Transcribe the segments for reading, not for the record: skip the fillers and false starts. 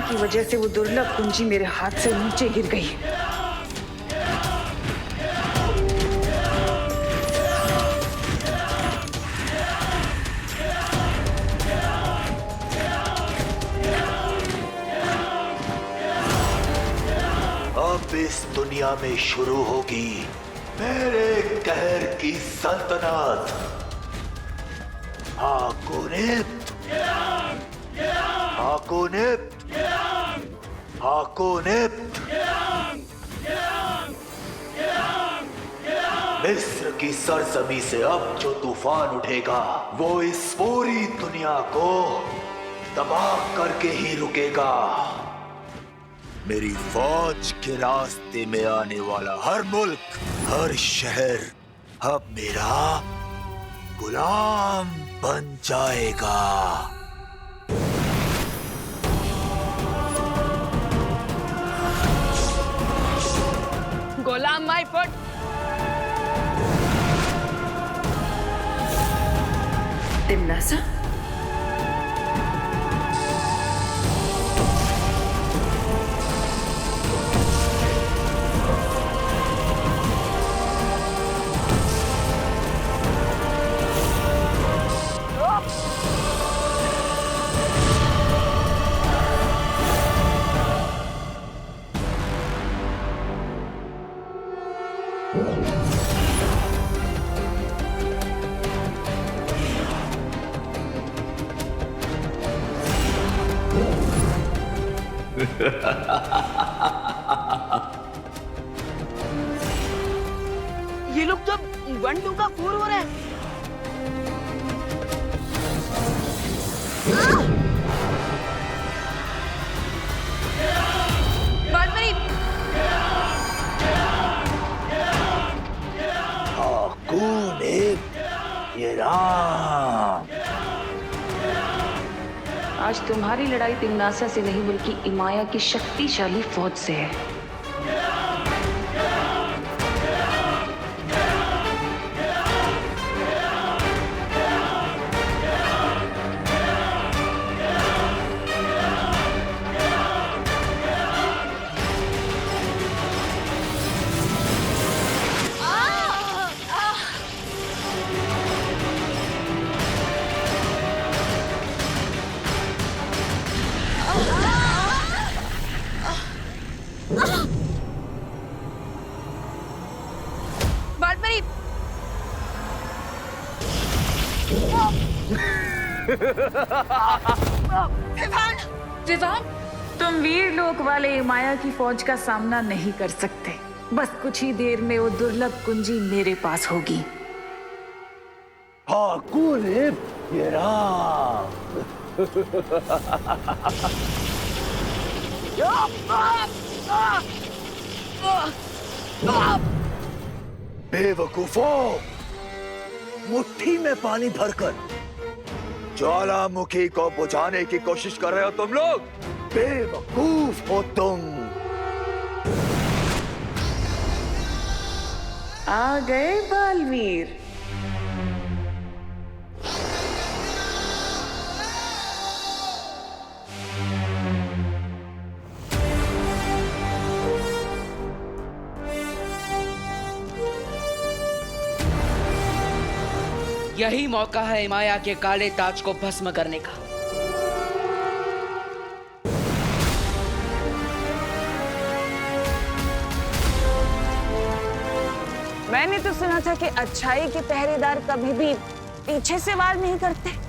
की वजह से वो दुर्लभ कुंजी मेरे हाथ से नीचे गिर गई। अब इस दुनिया में शुरू होगी मेरे कहर की सल्तनत। हाकुनिप्त, हाकुनिप्त, हाकुनिप्त। मिस्र की सरजमी से अब जो तूफान उठेगा वो इस पूरी दुनिया को तबाह करके ही रुकेगा। मेरी फौज के रास्ते में आने वाला हर मुल्क, हर शहर अब मेरा गुलाम बन जाएगा। गुलाम माई फुट। तिम्नासा, ये लोग तो 1-2 का 4 हो रहा है। ये राम। आज तुम्हारी लड़ाई तिम्नासा से नहीं बल्कि इमाया की शक्तिशाली फौज से है। विवान, तुम वीर लोक वाले इमाया की फौज का सामना नहीं कर सकते। बस कुछ ही देर में वो दुर्लभ कुंजी मेरे पास होगी। हाकुनिप्त, ये राम। बेवकूफों, मुट्ठी में पानी भरकर ज्वालामुखी को बुझाने की कोशिश कर रहे हो तुम लोग। बेवकूफ हो तुम। आ गए बालवीर। यही मौका है इमाया के काले ताज को भस्म करने का। मैंने तो सुना था कि अच्छाई के पहरेदार कभी भी पीछे से वार नहीं करते।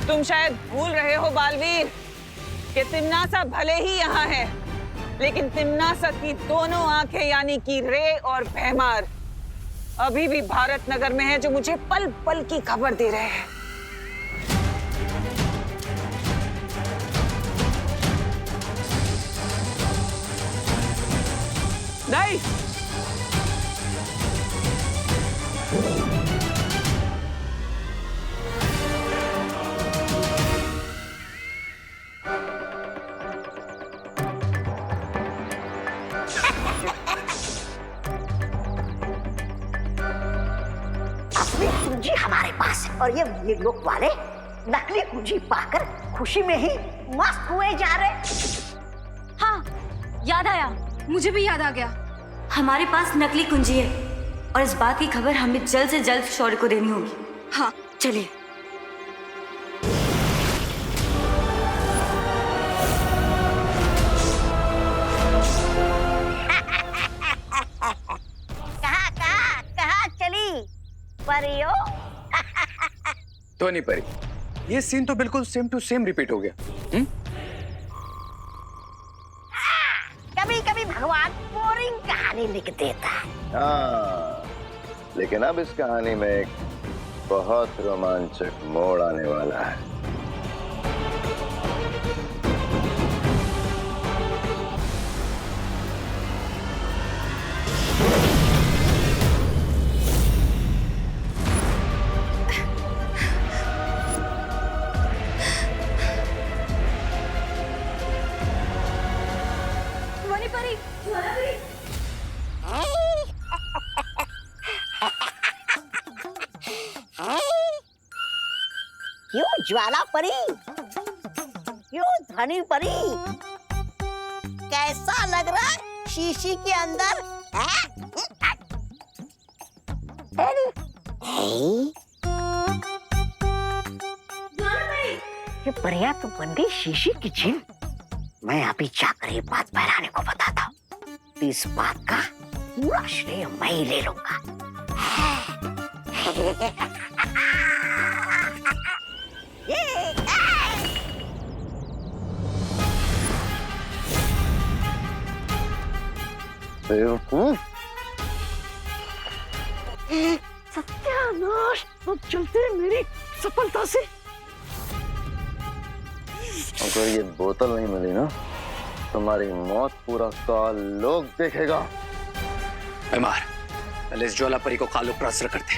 तुम शायद भूल रहे हो बालवीर कि तिम्नासा भले ही यहाँ है, लेकिन तिम्नासा की दोनों आंखें यानी कि रे और भैमार अभी भी भारत नगर में है, जो मुझे पल पल की खबर दे रहे हैं। नहीं, हमारे पास है और ये वीरलोक वाले नकली कुंजी पाकर खुशी में ही मस्त हुए जा रहे। हाँ, याद आया, मुझे भी याद आ गया। हमारे पास नकली कुंजी है और इस बात की खबर हमें जल्द से जल्द शौर्य को देनी होगी। हाँ, चलिए। कहाँ चली परियो? तो नहीं परी, ये सीन तो बिल्कुल सेम टू सेम रिपीट हो गया। कभी कभी भगवान बोरिंग कहानी लिख देता है। हाँ, लेकिन अब इस कहानी में एक बहुत रोमांचक मोड़ आने वाला है। क्यों ज्वाला परी, क्यों धनी परी, कैसा लग रहा है शीशी के अंदर? ये परिया तो बन गई शीशी की जिन। मैं अभी जाकर ये बात बहराने को बताता हूँ। इस बात का पूरा श्रेय मैं ही ले लूंगा। बेवकूफ, सत्यानाश, अब चलते हैं मेरी सफलता से। अगर ये बोतल नहीं मिली ना, तुम्हारी मौत पूरा साल लोग देखेगा। मार, पहले इस ज्वाला परी को कालो प्रसर करते।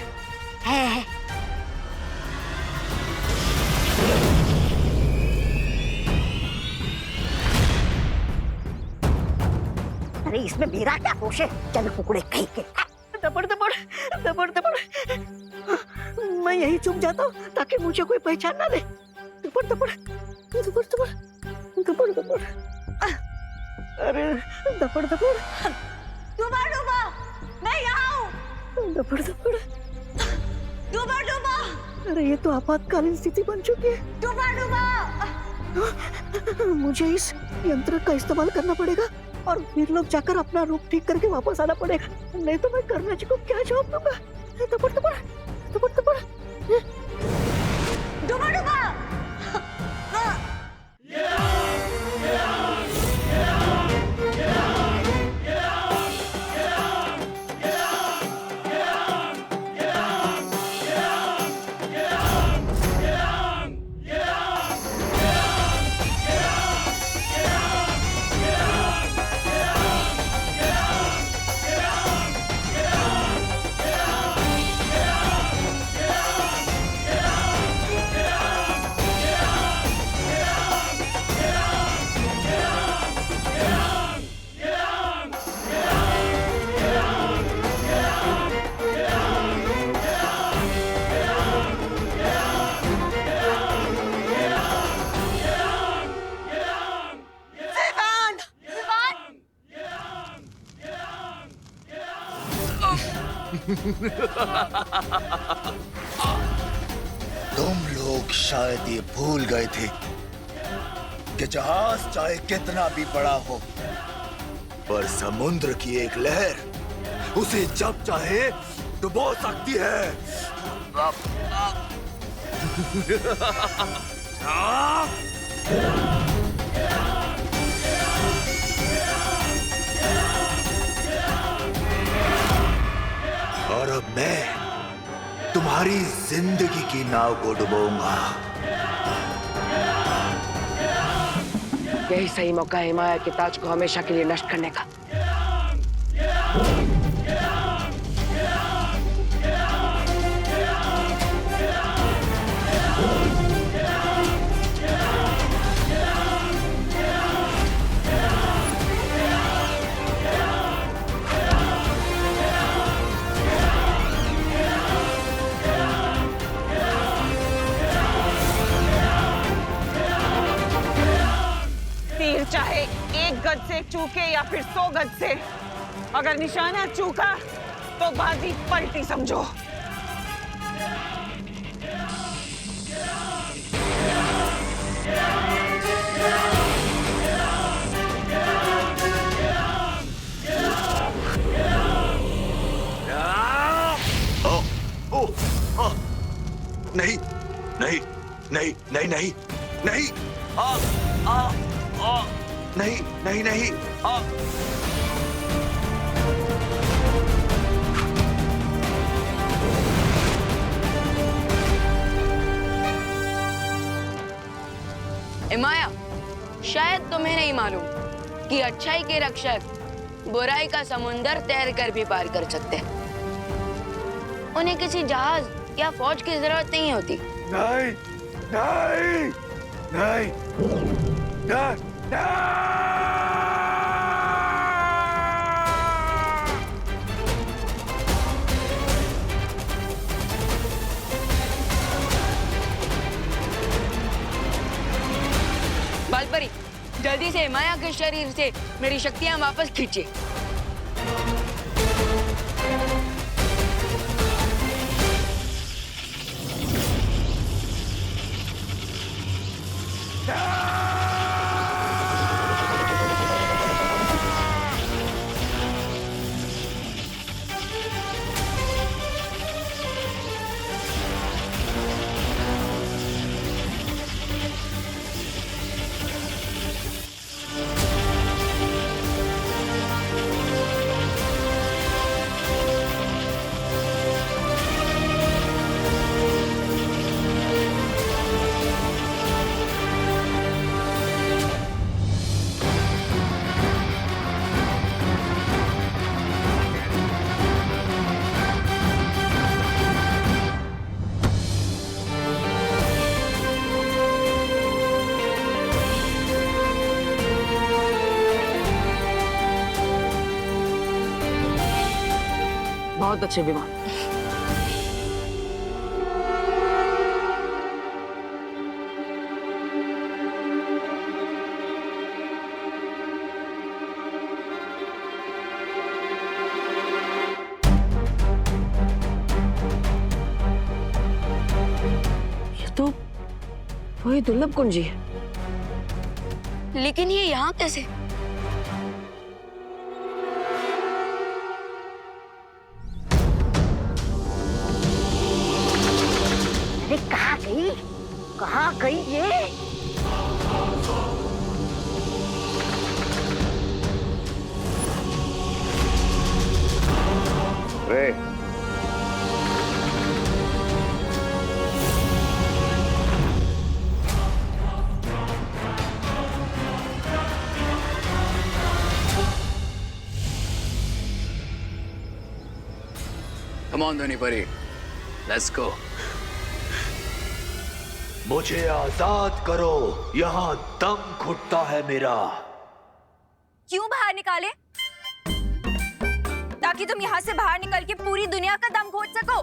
अरे इसमें मेरा क्या दोष है? चल कुकड़े कहीं के। दबड़ दबड़ दबड़ दबड़, मैं यही चुप जाता हूँ ताकि मुझे कोई पहचान ना ले। दबड़ दबड़ दबड़ दबड़ दबड़ दबड़, अरे दबड़ दबड़। डूबा डूबा, मैं यहाँ हूँ। दबड़ दबड़, डूबा डूबा, अरे ये तो आपातकालीन स्थिति बन चुकी है। डूबा डूबा। मुझे इस यंत्र का इस्तेमाल करना पड़ेगा और फिर लोग जाकर अपना रूप ठीक करके वापस आना पड़ेगा, नहीं तो मैं करना जी को क्या जवाब दूंगा। दबड़ दबड़ दबड़ दबड़, डूबा डूबा। तुम लोग शायद ये भूल गए थे कि जहाज चाहे कितना भी बड़ा हो, पर समुद्र की एक लहर उसे जब चाहे डुबो सकती है। और अब मैं तुम्हारी जिंदगी की नाव को डुबोऊंगा। यही सही मौका है माया के ताज को हमेशा के लिए नष्ट करने का। चूके या फिर 100 गज से, अगर निशाना चूका तो बाजी पलटी समझो। नहीं नहीं नहीं नहीं नहीं नहीं नहीं नहीं नहीं माया, शायद तुम्हें नहीं मालूम कि अच्छाई के रक्षक बुराई का समुंदर तैर कर भी पार कर सकते हैं। उन्हें किसी जहाज या फौज की जरूरत नहीं होती। नहीं नहीं नहीं नहीं बालपरी, जल्दी से माया के शरीर से मेरी शक्तियां वापस खींचे। बहुत अच्छे विमान। ये तो वही दुर्लभ कुंजी है, लेकिन ये यहाँ कैसे? अरे कहाँ गई ये? रे Come on, ध्वनि परी, let's go. मुझे आजाद करो, यहाँ दम घुटता है मेरा। क्यों बाहर निकाले? ताकि तुम यहाँ से बाहर निकल के पूरी दुनिया का दम घोट सको।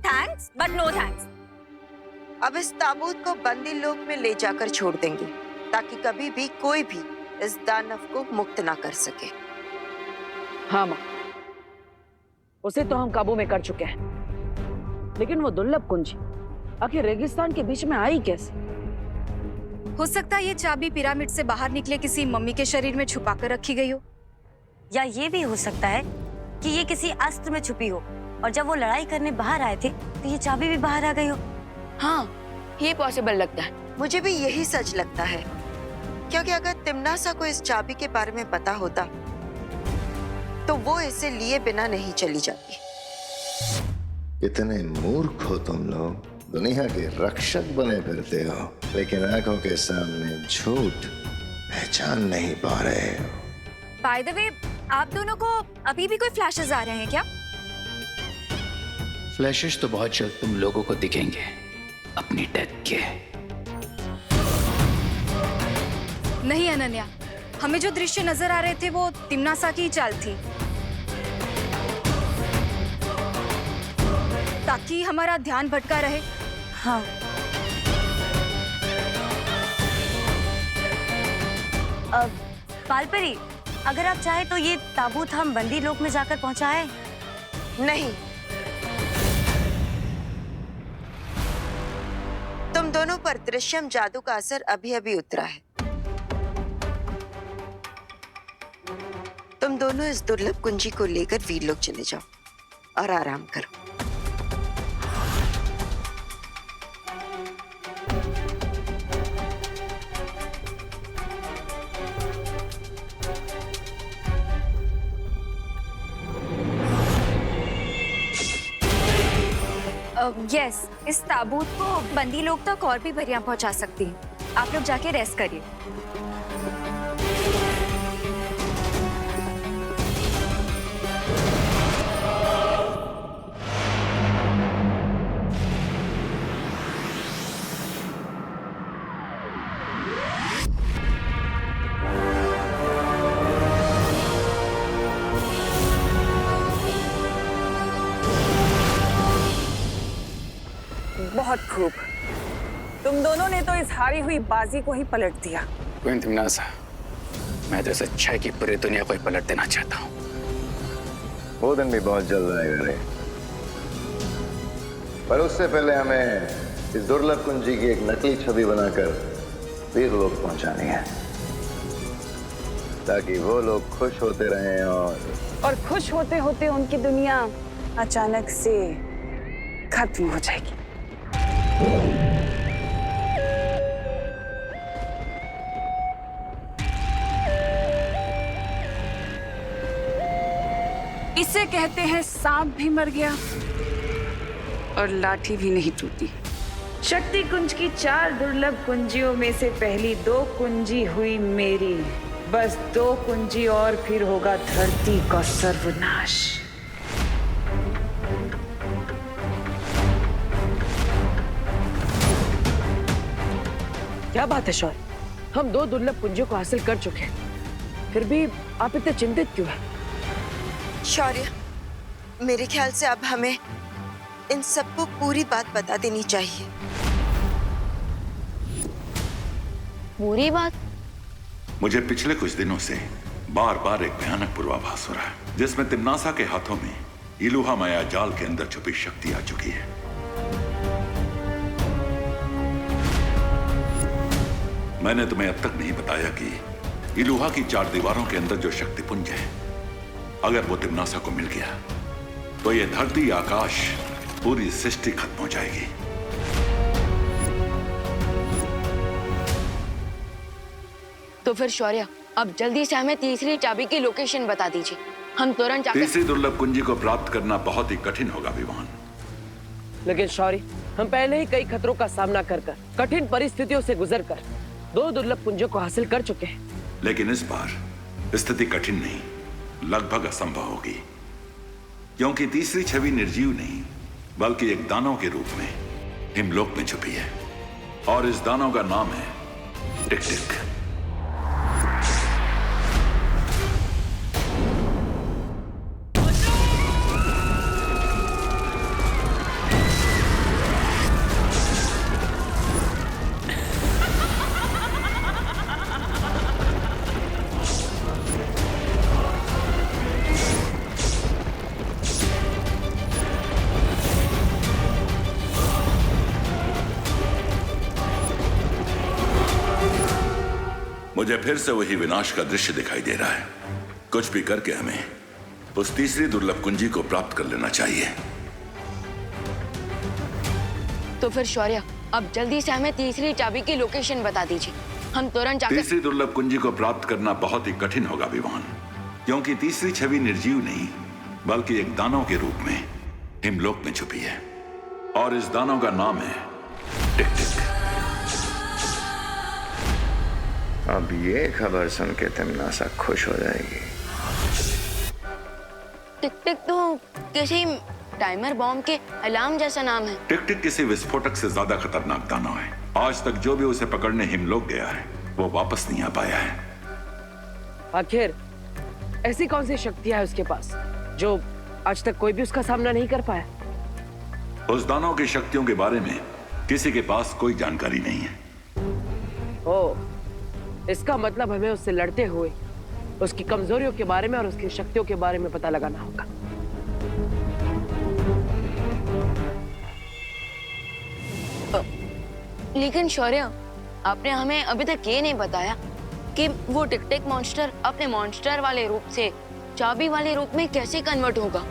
Thanks but no thanks. अब इस ताबूत को बंदी लोक में ले जाकर छोड़ देंगे ताकि कभी भी कोई भी इस दानव को मुक्त ना कर सके। हाँ माँ, उसे तो हम काबू में कर चुके हैं, लेकिन वो दुर्लभ कुंजी आखिर रेगिस्तान के बीच में आई कैसे? हो सकता है ये चाबी पिरामिड से बाहर निकले किसी मम्मी के शरीर में छुपा कर रखी गई हो, या ये भी हो सकता है कि ये किसी अस्त्र में छुपी हो और जब वो लड़ाई करने बाहर आए थे तो ये चाबी भी बाहर आ गई हो। हाँ, ये पॉसिबल लगता है। मुझे भी यही सच लगता है, क्योंकि अगर तिम्नासा को इस चाबी के बारे में पता होता तो वो इसे लिए बिना नहीं चली जाती। कितने मूर्ख हो तुम लोग, दुनिया के रक्षक बने फिरते हो लेकिन आंखों के सामने झूठ पहचान नहीं पा रहे हो। बाय द वे, आप दोनों को अभी भी कोई फ्लैशेस आ रहे हैं क्या? फ्लैशेस तो बहुत जल्द तुम लोगों को दिखेंगे अपनी डेथ के। नहीं अनन्या, हमें जो दृश्य नजर आ रहे थे वो तिम्नासा की चाल थी, ताकि हमारा ध्यान भटका रहे। हाँ, पालपरी, अगर आप चाहे तो ये ताबूत हम बंदी लोक में जाकर पहुंचाएं। नहीं, तुम दोनों पर दृश्यम जादू का असर अभी अभी उतरा है। तुम दोनों इस दुर्लभ कुंजी को लेकर वीरलोक चले जाओ और आराम करो। यस, इस ताबूत को बंदी लोग तक और भी बढ़िया पहुंचा सकती हैं। आप लोग जाके रेस्ट करिए। बहुत खूब। तुम दोनों ने तो इस हारी हुई बाजी को ही पलट दिया। क्वीन तिम्नासा, मैं तो इस अच्छाई की पूरी दुनिया को ही पलट देना चाहता हूँ। वो दिन भी बहुत जल्द आएगा रे, पर उससे पहले हमें इस दुर्लभ कुंजी की एक नकली छवि बनाकर वीरलोक पहुंचानी है, ताकि वो लोग खुश होते रहें और खुश होते होते उनकी दुनिया अचानक से खत्म हो जाएगी। इसे कहते हैं सांप भी मर गया और लाठी भी नहीं टूटी। शक्ति कुंज की 4 दुर्लभ कुंजियों में से पहली 2 कुंजी हुई मेरी। बस 2 कुंजी और फिर होगा धरती का सर्वनाश। क्या बात है शौर्य, हम 2 दुर्लभ कुंजियों को हासिल कर चुके हैं, फिर भी आप इतने चिंतित क्यों हैं? शौर्य, मेरे ख्याल से अब हमें इन सबको पूरी बात बता देनी चाहिए। पूरी बात? मुझे पिछले कुछ दिनों से बार बार एक भयानक पूर्वाभास हो रहा है, जिसमें तिम्नासा के हाथों में इलुहा माया जाल के अंदर छुपी शक्ति आ चुकी है। मैंने तुम्हें अब तक नहीं बताया कि इलुहा की 4 दीवारों के अंदर जो शक्ति पुंज है, अगर वो तिम्नासा को मिल गया तो ये धरती, आकाश, पूरी सृष्टि खत्म हो जाएगी। तो फिर शौर्य, अब जल्दी से हमें तीसरी चाबी की लोकेशन बता दीजिए। हम तुरंत जाकर तीसरी दुर्लभ कुंजी को प्राप्त करना बहुत ही कठिन होगा विवान। लेकिन शौर्य, हम पहले ही कई खतरों का सामना कर कठिन परिस्थितियों से गुजरकर 2 दुर्लभ कुंजियों को हासिल कर चुके हैं। लेकिन इस बार स्थिति कठिन नहीं, लगभग असंभव होगी, क्योंकि तीसरी छवि निर्जीव नहीं बल्कि एक दानव के रूप में हिमलोक में छुपी है, और इस दानव का नाम है टिक टिक। मुझे फिर से वही विनाश का दृश्य दिखाई दे रहा है। कुछ भी करके हमें उस तीसरी दुर्लभ कुंजी को प्राप्त कर लेना चाहिए। तो फिर शौर्य, अब जल्दी से हमें तीसरी चाबी की लोकेशन बता दीजिए। हम तुरंत जाकर तीसरी दुर्लभ कुंजी को प्राप्त करना बहुत ही कठिन होगा विवान, क्योंकि तीसरी छवि निर्जीव नहीं बल्कि एक दानव के रूप में हिमलोक में छुपी है, और इस दानव का नाम है टिक टिक। अब ये खबर सुन के तिम्नासा खुश हो जाएगी। टिक टिक तो किसी टाइमर बॉम्ब के अलार्म जैसा नाम है। टिक टिक किसी विस्फोटक से ज्यादा खतरनाक दानव है। आज तक जो भी उसे पकड़ने हिमलोक गया है वो वापस नहीं आ पाया है। आखिर ऐसी कौन सी शक्तियां है उसके पास जो आज तक कोई भी उसका सामना नहीं कर पाया? उस दानव की शक्तियों के बारे में किसी के पास कोई जानकारी नहीं है। ओ, इसका मतलब हमें उससे लड़ते हुए उसकी कमजोरियों के बारे में और उसकी शक्तियों के बारे में पता लगाना होगा। लेकिन शौर्य, आपने हमें अभी तक ये नहीं बताया कि वो टिक-टिक मॉन्स्टर अपने मॉन्स्टर वाले रूप से चाबी वाले रूप में कैसे कन्वर्ट होगा।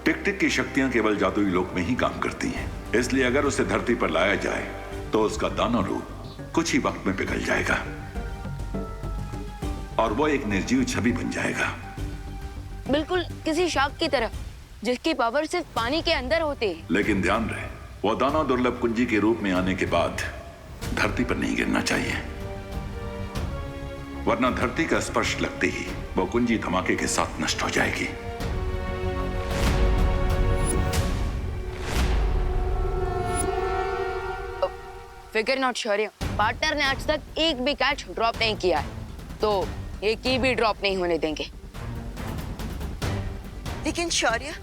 टिक-टिक की शक्तियां केवल जादुई लोक में ही काम करती हैं, इसलिए अगर उसे धरती पर लाया जाए तो उसका दानव रूप कुछ ही वक्त में पिघल जाएगा और वो एक निर्जीव छवि बन जाएगा। बिल्कुल किसी शार्क की तरह, जिसकी पावर सिर्फ पानी के अंदर होती है। लेकिन ध्यान रहे, वो दानव दुर्लभ कुंजी के रूप में आने के बाद धरती पर नहीं गिरना चाहिए, वरना धरती का स्पर्श लगते ही वो कुंजी धमाके के साथ नष्ट हो जाएगी। फिकर नॉट शौर्य, पार्टनर ने आज तक एक भी कैच ड्रॉप नहीं किया है, तो एक की भी ड्रॉप नहीं होने देंगे। लेकिन शौर्य,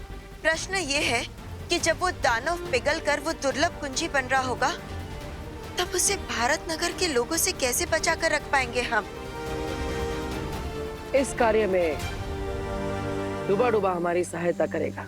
प्रश्न ये है कि जब वो दानव पिघल कर वो दुर्लभ कुंजी बन रहा होगा, तब उसे भारत नगर के लोगों से कैसे बचा कर रख पाएंगे हम? इस कार्य में डूबा डूबा हमारी सहायता करेगा।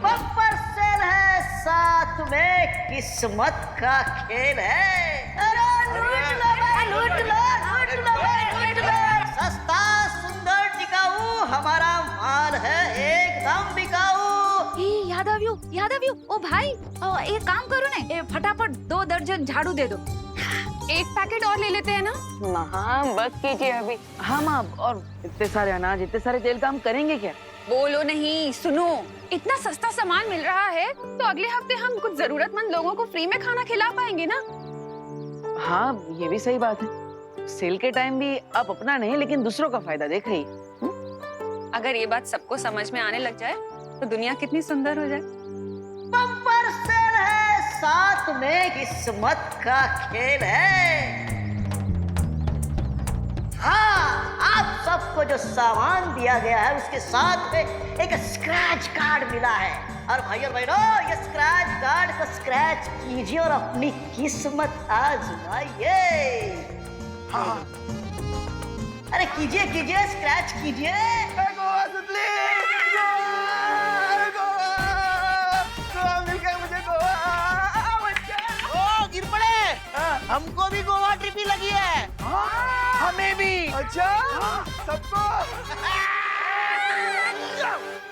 बम्पर सेल है, साथ में किस्मत का खेल है। अरे लूट लो भाई, लूट लो, लूट लो भाई, लूट लो। सस्ता सुंदर टिकाऊ हमारा माल है, एकदम बिकाऊ। याद आव्यू, ओ भाई, एक काम करो ना, फटाफट 2 दर्जन झाड़ू दे दो। एक पैकेट और ले लेते हैं ना। हाँ बस कीजिए अभी। हाँ माँ, और इतने सारे अनाज, इतने सारे तेल का हम करेंगे क्या? बोलो नहीं, सुनो, इतना सस्ता सामान मिल रहा है तो अगले हफ्ते हम कुछ जरूरतमंद लोगों को फ्री में खाना खिला पाएंगे ना। हाँ ये भी सही बात है। सेल के टाइम भी आप अपना नहीं लेकिन दूसरों का फायदा देख रही। अगर ये बात सबको समझ में आने लग जाए तो दुनिया कितनी सुंदर हो जाए। बम्पर सेल है, साथ में किस्मत का खेल है। हाँ, आप सबको जो सामान दिया गया है उसके साथ में एक स्क्रैच कार्ड मिला है। और भाई और बहनों, ये स्क्रैच कार्ड को स्क्रैच कीजिए और अपनी किस्मत आजमाइए। हाँ, अरे कीजिए कीजिए, स्क्रैच कीजिए। हमको भी गोवा ट्रिप ही लगी है। हमें भी। अच्छा, सबको।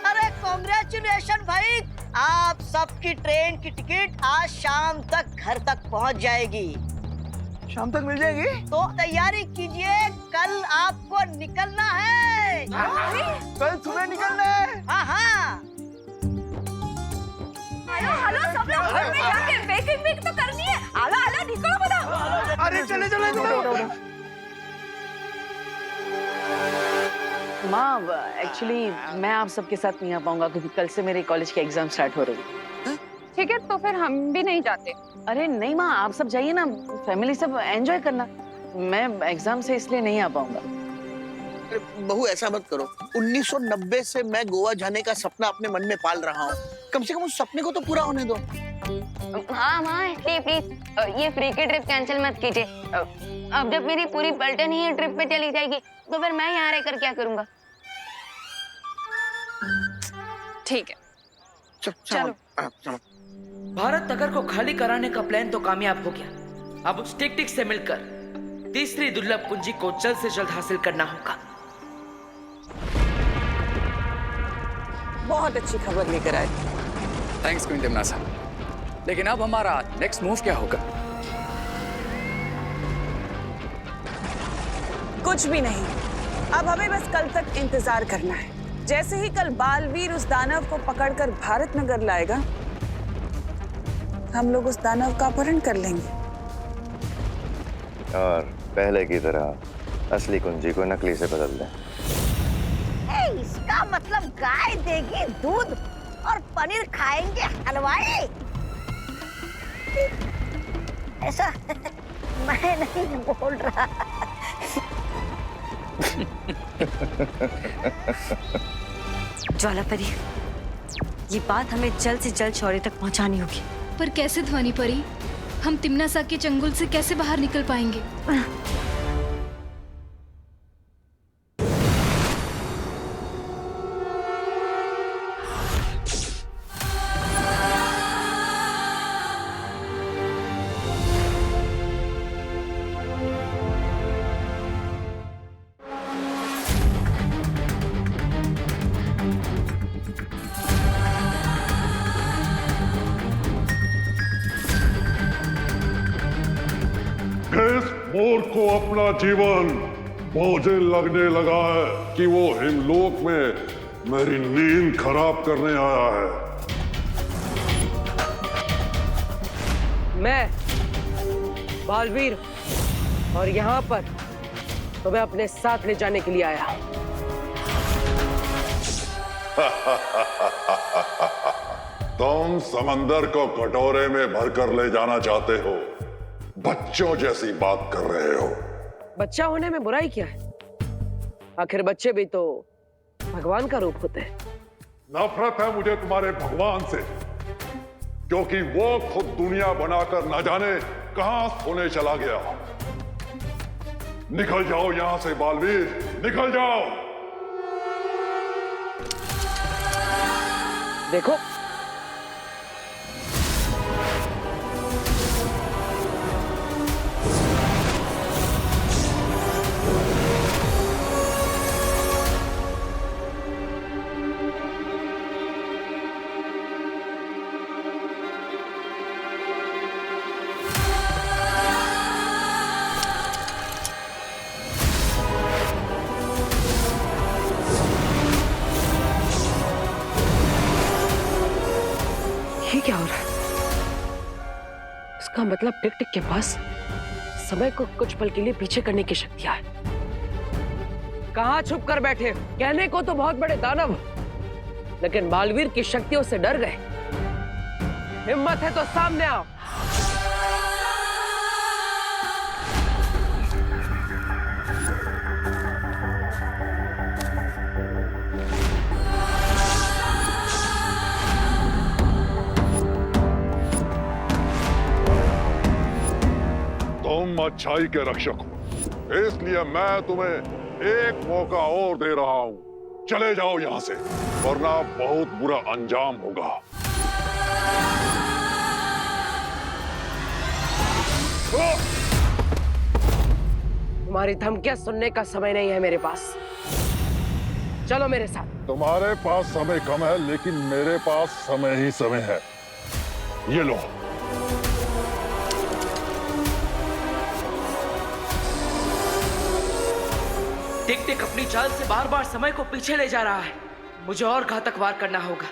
अरे कांग्रेचुलेशन भाई, आप सबकी ट्रेन की टिकट आज शाम तक घर तक पहुंच जाएगी। शाम तक मिल जाएगी? तो तैयारी कीजिए, कल आपको निकलना है। कल सुबह निकलना है? हाँ हाँ। हेलो सब लोग घर में जाके पैकिंग तो करनी है। आला निकलो बता। अरे चले चले। माँ, एक्चुअली मैं आप सबके साथ नहीं आ पाऊंगा क्योंकि कल से मेरे कॉलेज के एग्जाम स्टार्ट हो रही है। ठीक है, तो फिर हम भी नहीं जाते। अरे नहीं माँ, आप सब जाइए ना, फैमिली सब एंजॉय करना। मैं एग्जाम से इसलिए नहीं आ पाऊंगा। बहू ऐसा मत करो, 1990 से मैं गोवा जाने का सपना अपने मन में पाल रहा हूँ। कम से कम उस सपने को तो पूरा होने दो। हाँ माँ, प्लीज ये फ्री की ट्रिप कैंसिल मत कीजिए। अब जब मेरी पूरी पलटन ही ट्रिप पे चली जाएगी तो फिर मैं यहाँ रहकर क्या करूँगा? ठीक है, चलो। भारत नगर को खाली कराने का प्लान तो कामयाब हो गया। अब उस टिक-टिक से मिलकर तीसरी दुर्लभ कुंजी को जल्द से जल्द हासिल करना होगा। बहुत अच्छी खबर लेकर आए। थैंक्स क्वीन टिमनासा। लेकिन अब हमारा नेक्स्ट मूव क्या होगा? कुछ भी नहीं, अब हमें बस कल तक इंतजार करना है। जैसे ही कल बालवीर उस दानव को पकड़कर भारत नगर लाएगा, हम लोग उस दानव का अपहरण कर लेंगे और पहले की तरह असली कुंजी को नकली से बदल दें। इसका मतलब गाय देगी दूध और पनीर खाएंगे हलवाई। ऐसा मैं नहीं बोल रहा। ज्वालापरी, ये बात हमें जल्द से जल्द शौर्य तक पहुंचानी होगी। पर कैसे ध्वनि परी? हम तिम्नासा के चंगुल से कैसे बाहर निकल पाएंगे? को अपना जीवन बोझिल लगने लगा है कि वो हिमलोक में मेरी नींद खराब करने आया है। मैं बालवीर और यहाँ पर तुम्हें अपने साथ ले जाने के लिए आया। तुम समंदर को कटोरे में भरकर ले जाना चाहते हो, बच्चों जैसी बात कर रहे हो। बच्चा होने में बुराई क्या है? आखिर बच्चे भी तो भगवान का रूप होते हैं। नफरत है मुझे तुम्हारे भगवान से, क्योंकि वो खुद दुनिया बनाकर न जाने कहां सोने चला गया। निकल जाओ यहां से बालवीर, निकल जाओ। देखो, ये क्या हो रहा है? इसका मतलब टिक टिक के पास समय को कुछ पल के लिए पीछे करने की शक्तियां है। कहां छुप कर बैठे? कहने को तो बहुत बड़े दानव, लेकिन बालवीर की शक्तियों से डर गए। हिम्मत है तो सामने आओ। तुम अच्छाई के रक्षक हो, इसलिए मैं तुम्हें एक मौका और दे रहा हूं। चले जाओ यहां से, वरना बहुत बुरा अंजाम होगा। तुम्हारी धमकियां सुनने का समय नहीं है मेरे पास। चलो मेरे साथ। तुम्हारे पास समय कम है, लेकिन मेरे पास समय ही समय है। ये लो। टिक टिक अपनी चाल से बार बार समय को पीछे ले जा रहा है। मुझे और घातक वार करना होगा।